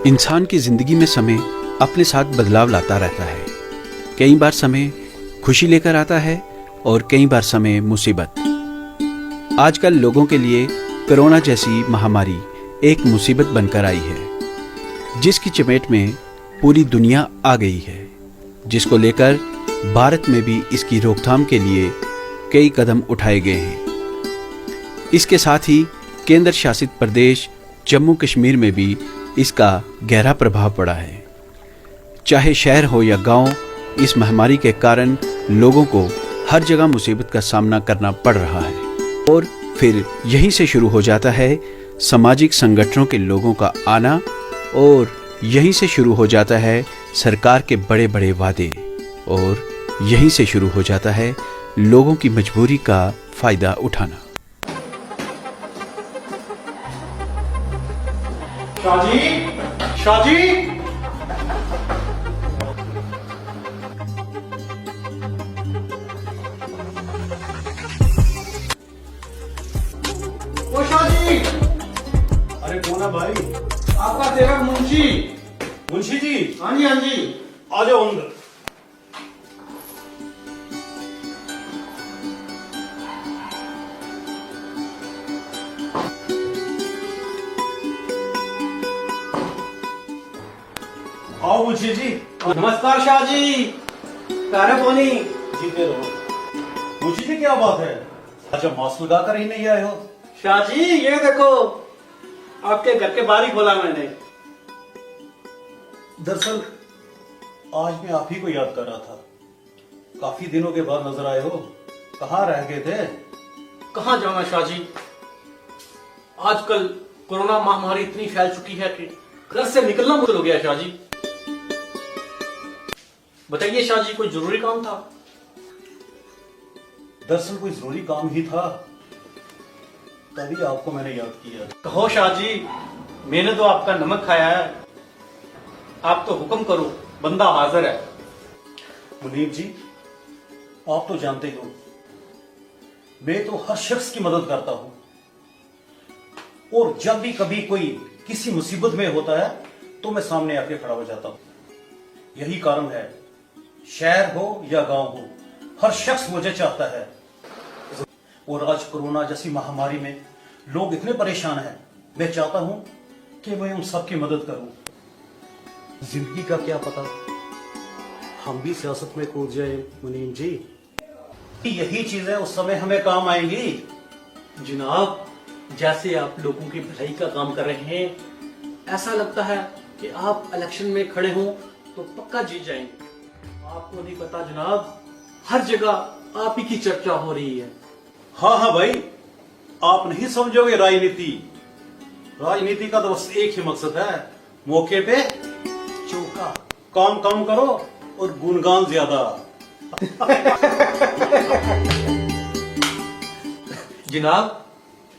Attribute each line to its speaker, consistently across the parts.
Speaker 1: इंसान की जिंदगी में समय अपने साथ बदलाव लाता रहता है। कई बार समय खुशी लेकर आता है और कई बार समय मुसीबत। आजकल लोगों के लिए कोरोना जैसी महामारी एक मुसीबत बनकर आई है, जिसकी चपेट में पूरी दुनिया आ गई है, जिसको लेकर भारत में भी इसकी रोकथाम के लिए कई कदम उठाए गए हैं। इसके साथ ही केंद्र शासित प्रदेश जम्मू कश्मीर में भी इसका गहरा प्रभाव पड़ा है। चाहे शहर हो या गांव, इस महामारी के कारण लोगों को हर जगह मुसीबत का सामना करना पड़ रहा है। और फिर यहीं से शुरू हो जाता है सामाजिक संगठनों के लोगों का आना, और यहीं से शुरू हो जाता है सरकार के बड़े बड़े वादे, और यहीं से शुरू हो जाता है लोगों की मजबूरी का फायदा उठाना।
Speaker 2: शाहजी, शाहजी, ओ शाहजी।
Speaker 3: अरे कौन है भाई?
Speaker 2: आपका सेवक मुंशी।
Speaker 3: मुंशी जी,
Speaker 2: हाँ जी, हाँ जी।
Speaker 3: आ जाओ अंदर। आओ मुंशी जी।
Speaker 2: नमस्कार शाहजी। कार्य पोनी।
Speaker 3: जीते रहो। मुंशी जी क्या बात है, अच्छा मास्क लगा कर ही नहीं आए हो?
Speaker 2: शाहजी ये देखो, आपके घर के बाहर ही खोला मैंने।
Speaker 3: दरअसल आज मैं आप ही को याद कर रहा था। काफी दिनों के बाद नजर आए हो, कहाँ रह गए थे?
Speaker 2: कहाँ जाना शाहजी, आजकल कोरोना महामारी इतनी फैल चुकी है कि घर से निकलना मुश्किल हो गया शाहजी। बताइए शाहजी, कोई जरूरी काम था?
Speaker 3: दरअसल कोई जरूरी काम ही था, तभी आपको मैंने याद किया।
Speaker 2: कहो शाहजी, मैंने तो आपका नमक खाया है, आप तो हुक्म करो, बंदा हाजिर है।
Speaker 3: मुनीब जी, आप तो जानते हो मैं तो हर शख्स की मदद करता हूं, और जब भी कभी कोई किसी मुसीबत में होता है तो मैं सामने आके खड़ा हो जाता हूं। यही कारण है, शहर हो या गांव हो, हर शख्स मुझे चाहता है। और आज कोरोना जैसी महामारी में लोग इतने परेशान हैं, मैं चाहता हूं कि मैं उन सबकी मदद करूं। जिंदगी का क्या पता, हम भी सियासत में कूद जाए मुनीम जी। यही चीजें उस समय हमें काम आएंगी।
Speaker 2: जनाब, जैसे आप लोगों की भलाई का काम कर रहे हैं, ऐसा लगता है कि आप इलेक्शन में खड़े हों तो पक्का जीत जाएंगे। आपको नहीं पता जनाब, हर जगह आप ही की चर्चा हो रही है।
Speaker 3: हाँ हाँ भाई, आप नहीं समझोगे राजनीति। राजनीति का तो बस एक ही मकसद है, मौके पे चौका। काम कम करो और गुणगान ज्यादा।
Speaker 2: जनाब,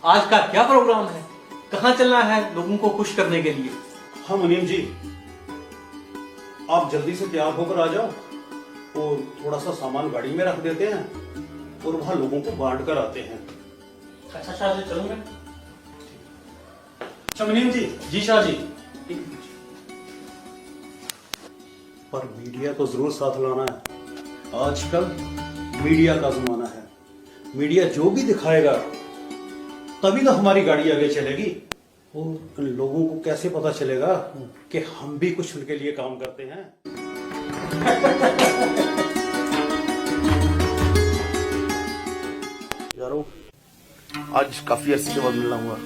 Speaker 2: आज का क्या प्रोग्राम है? कहाँ चलना है लोगों को खुश करने के लिए?
Speaker 3: हाँ मुनीम जी, आप जल्दी से तैयार होकर आ जाओ, और थोड़ा सा सामान गाड़ी में रख देते हैं और वहां लोगों को बांट कर आते हैं।
Speaker 2: अच्छा शाह जी, चलूं मैं?
Speaker 3: अच्छा मुनीम जी।
Speaker 2: जी शाह जी।
Speaker 3: पर मीडिया को जरूर साथ लाना है। आजकल मीडिया का जमाना है, मीडिया जो भी दिखाएगा तभी तो हमारी गाड़ी आगे चलेगी। और उन लोगों को कैसे पता चलेगा कि हम भी कुछ उनके लिए काम करते हैं।
Speaker 4: यारों, आज काफी अर्से के बाद मिलना हुआ,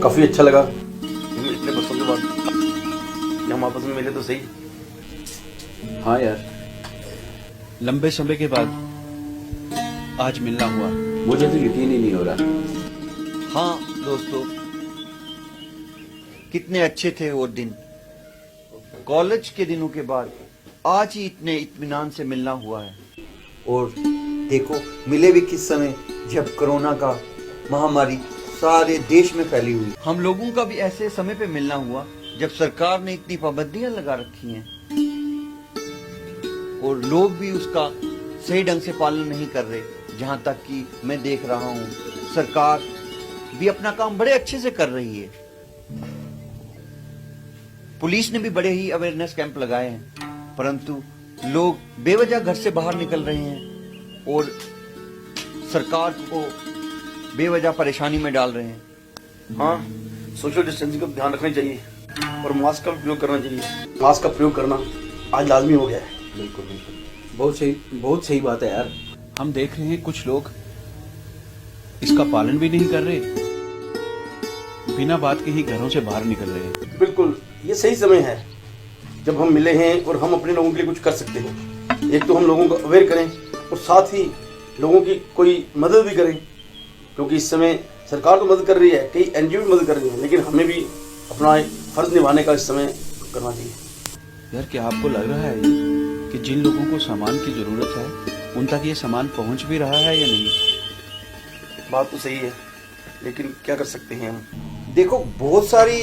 Speaker 4: काफी अच्छा लगा। इतने बरसों के बाद हम आपस में मिले तो सही।
Speaker 1: हाँ यार, लंबे समय के बाद आज मिलना हुआ, मुझे तो यकीन ही नहीं हो रहा।
Speaker 5: हाँ दोस्तों, कितने अच्छे थे वो दिन। कॉलेज के दिनों के बाद आज ही इतने इत्मीनान से मिलना हुआ है।
Speaker 6: और देखो, मिले भी किस समय, जब कोरोना का महामारी सारे देश में फैली हुई।
Speaker 5: हम लोगों का भी ऐसे समय पे मिलना हुआ जब सरकार ने इतनी पाबंदियां लगा रखी हैं और लोग भी उसका सही ढंग से पालन नहीं कर रहे। जहां तक कि मैं देख रहा हूं, सरकार भी अपना काम बड़े अच्छे से कर रही है। पुलिस ने भी बड़े ही अवेयरनेस कैंप लगाए हैं, परंतु लोग बेवजह घर से बाहर निकल रहे हैं और सरकार को बेवजह परेशानी में डाल रहे हैं।
Speaker 4: हाँ, सोशल डिस्टेंसिंग का ध्यान रखना चाहिए और मास्क का उपयोग करना चाहिए। मास्क का प्रयोग करना आज लाजमी हो गया है।
Speaker 1: बिल्कुल बिल्कुल, बहुत सही बात है यार। हम देख रहे हैं कुछ लोग इसका पालन भी नहीं कर रहे, बिना बात के ही घरों से बाहर निकल रहे हैं।
Speaker 4: बिल्कुल, ये सही समय है जब हम मिले हैं और हम अपने लोगों के लिए कुछ कर सकते हैं। एक तो हम लोगों को अवेयर करें और साथ ही लोगों की कोई मदद भी करें, क्योंकि इस समय सरकार तो मदद कर रही है, कई एनजीओ भी मदद कर रही हैं, लेकिन हमें भी अपना एक फर्ज निभाने का इस समय करना चाहिए।
Speaker 1: यार, क्या आपको लग रहा है ये कि जिन लोगों को सामान की जरूरत है उन तक ये सामान पहुंच भी रहा है या नहीं?
Speaker 4: बात तो सही है, लेकिन क्या कर सकते हैं हम?
Speaker 6: देखो, बहुत सारी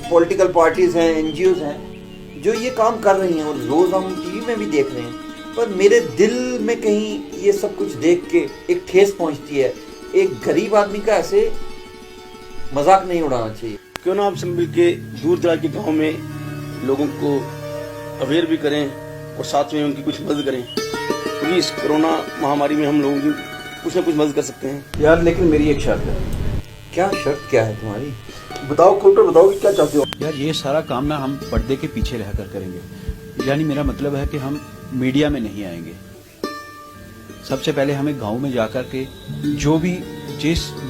Speaker 6: पॉलिटिकल पार्टीज हैं, एनजीओज हैं जो ये काम कर रही हैं और रोज हम टीवी में भी देख रहे हैं, पर मेरे दिल में कहीं ये सब कुछ देख के एक ठेस पहुंचती है। एक गरीब आदमी का ऐसे मजाक नहीं उड़ाना चाहिए।
Speaker 4: क्यों ना आप सब मिल के दूर दराज के गाँव में लोगों को अवेयर भी करें और साथ में उनकी कुछ मदद करें, क्योंकि इस कोरोना महामारी में हम लोगों की कुछ ना कुछ मदद कर सकते हैं।
Speaker 1: यार, लेकिन मेरी एक शर्त है।
Speaker 6: क्या शर्त क्या है तुम्हारी?
Speaker 4: बताओ खोलकर बताओ कि क्या चाहते हो।
Speaker 1: यार, ये सारा काम ना हम पर्दे के पीछे रहकर करेंगे। यानी मेरा मतलब है कि हम मीडिया में नहीं आएंगे। सबसे पहले हमें गांव में जाकर के जो भी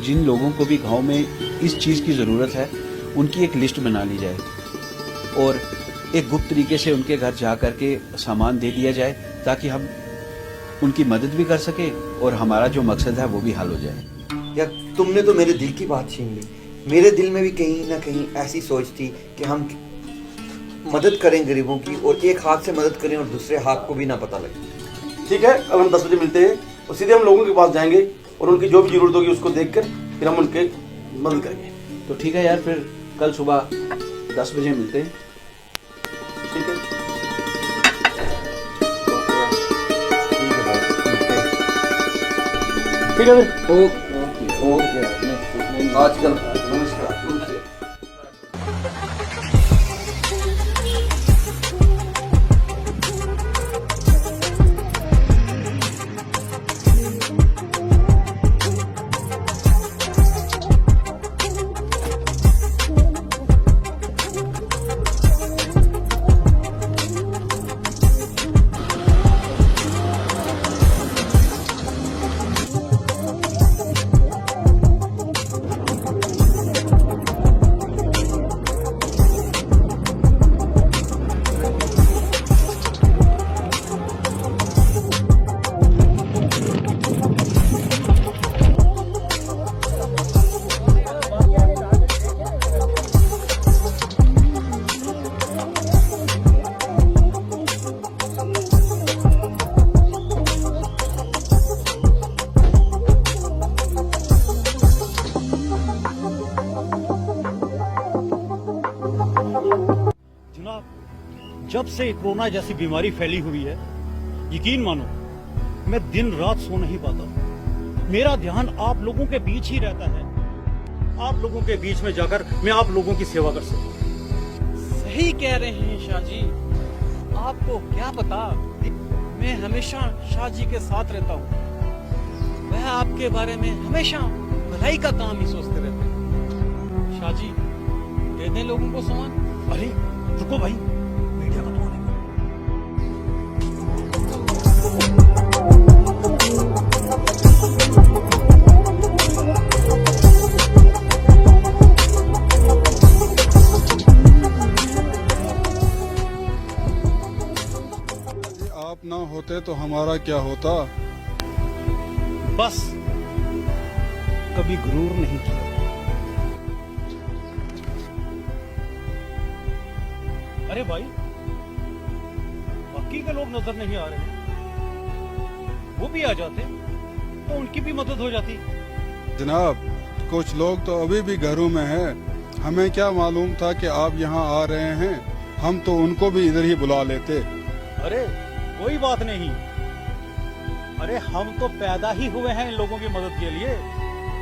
Speaker 1: जिन लोगों को भी गांव में इस चीज़ की ज़रूरत है उनकी एक लिस्ट बना ली जाए और एक गुप्त तरीके से उनके घर जा कर के सामान दे दिया जाए, ताकि हम उनकी मदद भी कर सके और हमारा जो मकसद है वो भी हल हो जाए।
Speaker 6: यार, तुमने तो मेरे दिल की बात छीन ली। मेरे दिल में भी कहीं ना कहीं ऐसी सोच थी कि हम मदद करें गरीबों की, और एक हाथ से मदद करें और दूसरे हाथ को भी ना पता लगे।
Speaker 4: ठीक है, कल हम 10 बजे मिलते हैं और सीधे हम लोगों के पास जाएंगे और उनकी जो भी जरूरत होगी उसको देखकर फिर हम उनके मदद करेंगे।
Speaker 1: तो ठीक है यार, फिर कल सुबह 10 बजे मिलते हैं।
Speaker 4: ठीक है, ठीक है फिर।
Speaker 6: ओके, आजकल नमस्कार।
Speaker 3: जब से कोरोना जैसी बीमारी फैली हुई है, यकीन मानो मैं दिन रात सो नहीं पाता। मेरा ध्यान आप लोगों के बीच ही रहता है। आप लोगों के बीच में जाकर मैं आप लोगों की सेवा कर सकूं।
Speaker 2: सही कह रहे हैं शाह जी। आपको क्या पता, मैं हमेशा शाह जी के साथ रहता हूँ। वह आपके बारे में हमेशा भलाई का काम ही सोचते रहते हैं। शाह जी, दे दें लोगों को सामान।
Speaker 3: अरे रुको भाई, मीडिया का तो आने दो।
Speaker 7: आप ना होते तो हमारा क्या होता?
Speaker 3: बस कभी गुरूर नहीं किया। अरे भाई, बाकी के लोग नजर नहीं आ रहे, वो भी आ जाते तो उनकी भी मदद हो जाती।
Speaker 7: जनाब, कुछ लोग तो अभी भी घरों में हैं। हमें क्या मालूम था कि आप यहाँ आ रहे हैं। हम तो उनको भी इधर ही बुला लेते।
Speaker 3: अरे कोई बात नहीं। अरे हम तो पैदा ही हुए हैं इन लोगों की मदद के लिए,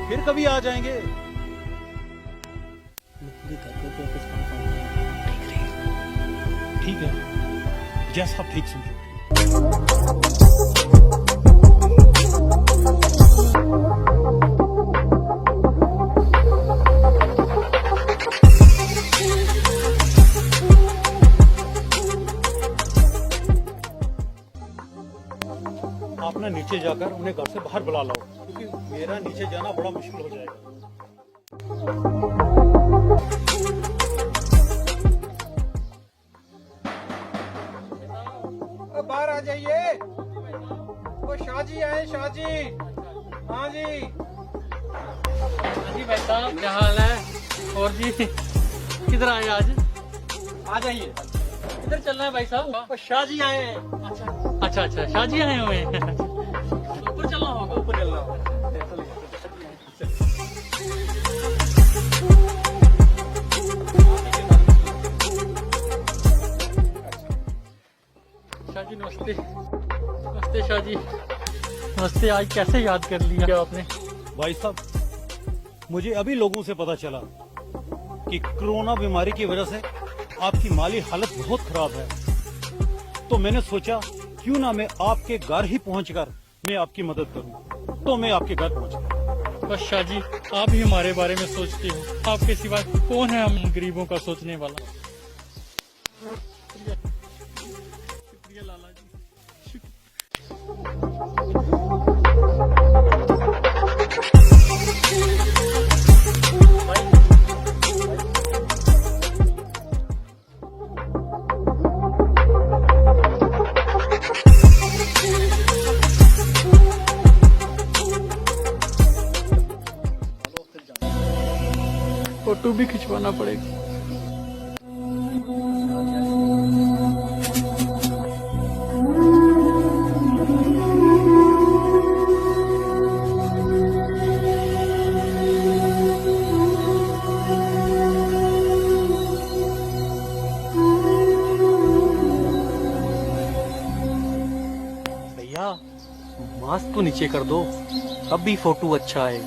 Speaker 3: फिर कभी आ जाएंगे। ठीक है, जैसा आप ठीक समझो। आप ना नीचे जाकर उन्हें घर से बाहर बुला लाओ, क्योंकि मेरा नीचे जाना बड़ा मुश्किल हो जाएगा।
Speaker 8: बाहर आ जाइए। वो शाहजी आए, शाहजी। हाँ जी।
Speaker 2: जी भाई साहब, क्या हाल है? और जी किधर आए आज?
Speaker 8: आ जाइए।
Speaker 2: किधर चलना है भाई साहब?
Speaker 8: वो शाहजी आए हैं।
Speaker 2: अच्छा अच्छा, शाहजी आए हुए हैं। ऊपर चलना होगा।
Speaker 8: ऊपर चलना होगा।
Speaker 2: शाहजी नमस्ते। नमस्ते शाहजी। नमस्ते। आज कैसे याद कर लिया आपने?
Speaker 3: भाई साहब, मुझे अभी लोगों से पता चला कि कोरोना बीमारी की वजह से आपकी माली हालत बहुत खराब है, तो मैंने सोचा क्यों ना मैं आपके घर ही पहुंचकर मैं आपकी मदद करूं। तो मैं आपके घर पहुंचा।
Speaker 2: बस शाहजी, आप ही हमारे बारे में सोचते हो। आपके सिवा कौन है हम गरीबों का सोचने वाला? शुक्रिया लाला जी। फोटो भी खिंचवाना पड़ेगा।
Speaker 8: भैया, मास्क तो नीचे कर दो, तब भी फोटो अच्छा आएगा।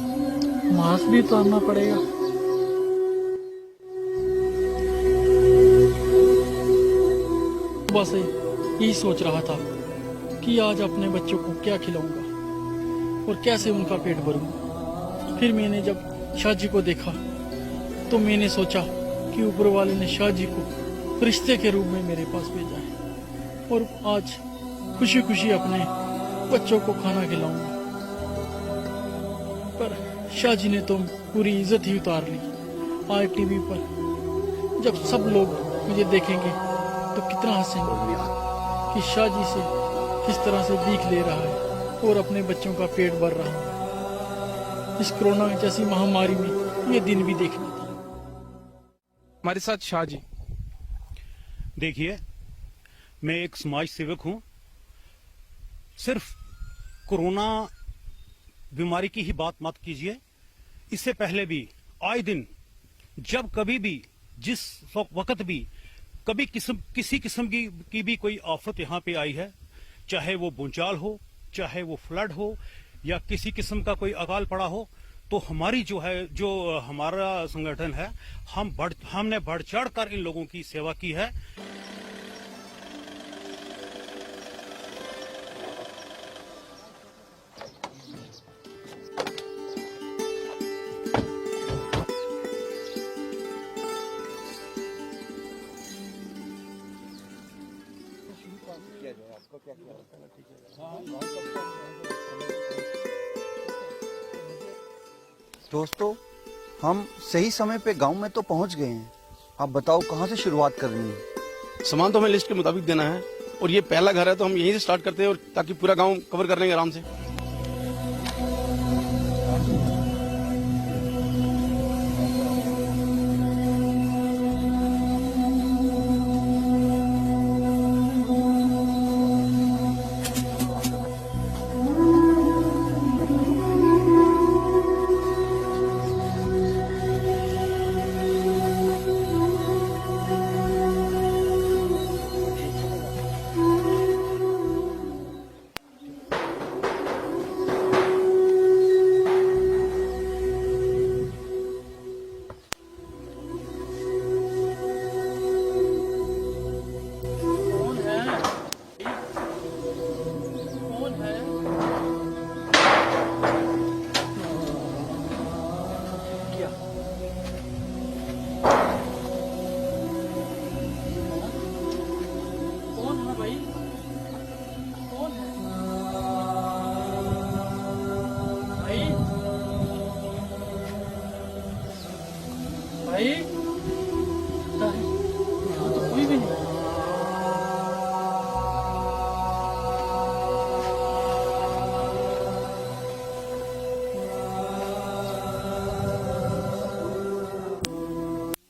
Speaker 2: मास्क भी उतारना पड़ेगा। बस यही सोच रहा था कि आज अपने बच्चों को क्या खिलाऊंगा और कैसे उनका पेट भरूंगा। फिर मैंने जब शाहजी को देखा तो मैंने सोचा कि ऊपर वाले ने शाहजी को रिश्ते के रूप में मेरे पास भेजा है और आज खुशी खुशी अपने बच्चों को खाना खिलाऊंगा। पर शाहजी ने तो पूरी इज्जत ही उतार ली। आज टीवी पर जब सब लोग मुझे देखेंगे तो कितना हंसेंगे कि शाहजी से किस तरह से भीख ले रहा है और अपने बच्चों का पेट भर रहा है। इस कोरोना जैसी महामारी में ये दिन भी देखना था।
Speaker 8: हमारे साथ शाहजी।
Speaker 3: देखिए, मैं एक समाज सेवक हूं। सिर्फ कोरोना बीमारी की ही बात मत कीजिए। इससे पहले भी आए दिन जब कभी भी जिस वक्त भी कभी किसी किस्म की भी कोई आफत यहाँ पे आई है, चाहे वो भूचाल हो, चाहे वो फ्लड हो या किसी किस्म का कोई अकाल पड़ा हो, तो हमारी जो हमारा संगठन है, हमने बढ़ चढ़ कर इन लोगों की सेवा की है।
Speaker 5: दोस्तों, हम सही समय पे गांव में तो पहुंच गए हैं। आप बताओ कहां से शुरुआत करनी है?
Speaker 4: सामान तो हमें लिस्ट के मुताबिक देना है और ये पहला घर है तो हम यहीं से स्टार्ट करते हैं और ताकि पूरा गांव कवर कर लेंगे आराम से।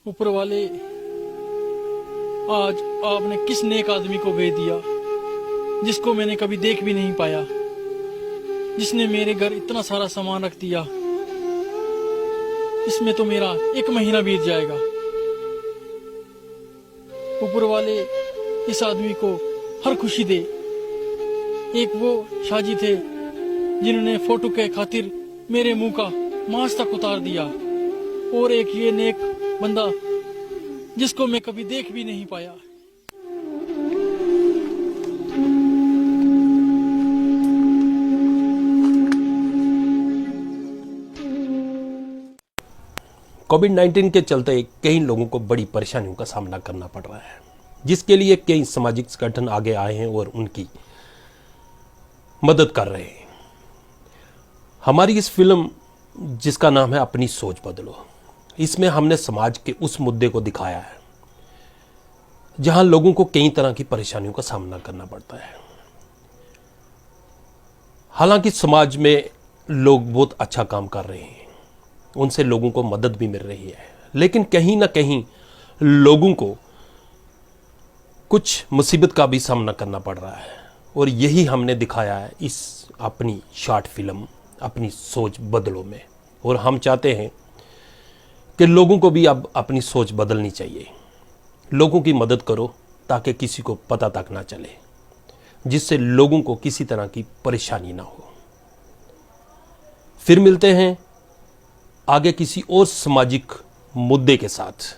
Speaker 9: ऊपर वाले, आज आपने किस नेक आदमी को भेज दिया जिसको मैंने कभी देख भी नहीं पाया, जिसने मेरे घर इतना सारा सामान रख दिया। इसमें तो मेरा 1 महीना बीत जाएगा। ऊपर वाले इस आदमी को हर खुशी दे। एक वो शाहजी थे जिन्होंने फोटो के खातिर मेरे मुंह का मांस तक उतार दिया, और एक ये नेक बंदा जिसको मैं कभी देख भी नहीं पाया।
Speaker 10: कोविड-19 के चलते कई लोगों को बड़ी परेशानियों का सामना करना पड़ रहा है, जिसके लिए कई सामाजिक संगठन आगे आए हैं और उनकी मदद कर रहे हैं। हमारी इस फिल्म जिसका नाम है अपनी सोच बदलो, इसमें हमने समाज के उस मुद्दे को दिखाया है जहां लोगों को कई तरह की परेशानियों का सामना करना पड़ता है। हालांकि समाज में लोग बहुत अच्छा काम कर रहे हैं, उनसे लोगों को मदद भी मिल रही है, लेकिन कहीं ना कहीं लोगों को कुछ मुसीबत का भी सामना करना पड़ रहा है, और यही हमने दिखाया है इस अपनी शॉर्ट फिल्म अपनी सोच बदलो में। और हम चाहते हैं कि लोगों को भी अब अपनी सोच बदलनी चाहिए। लोगों की मदद करो ताकि किसी को पता तक ना चले, जिससे लोगों को किसी तरह की परेशानी ना हो। फिर मिलते हैं आगे किसी और सामाजिक मुद्दे के साथ।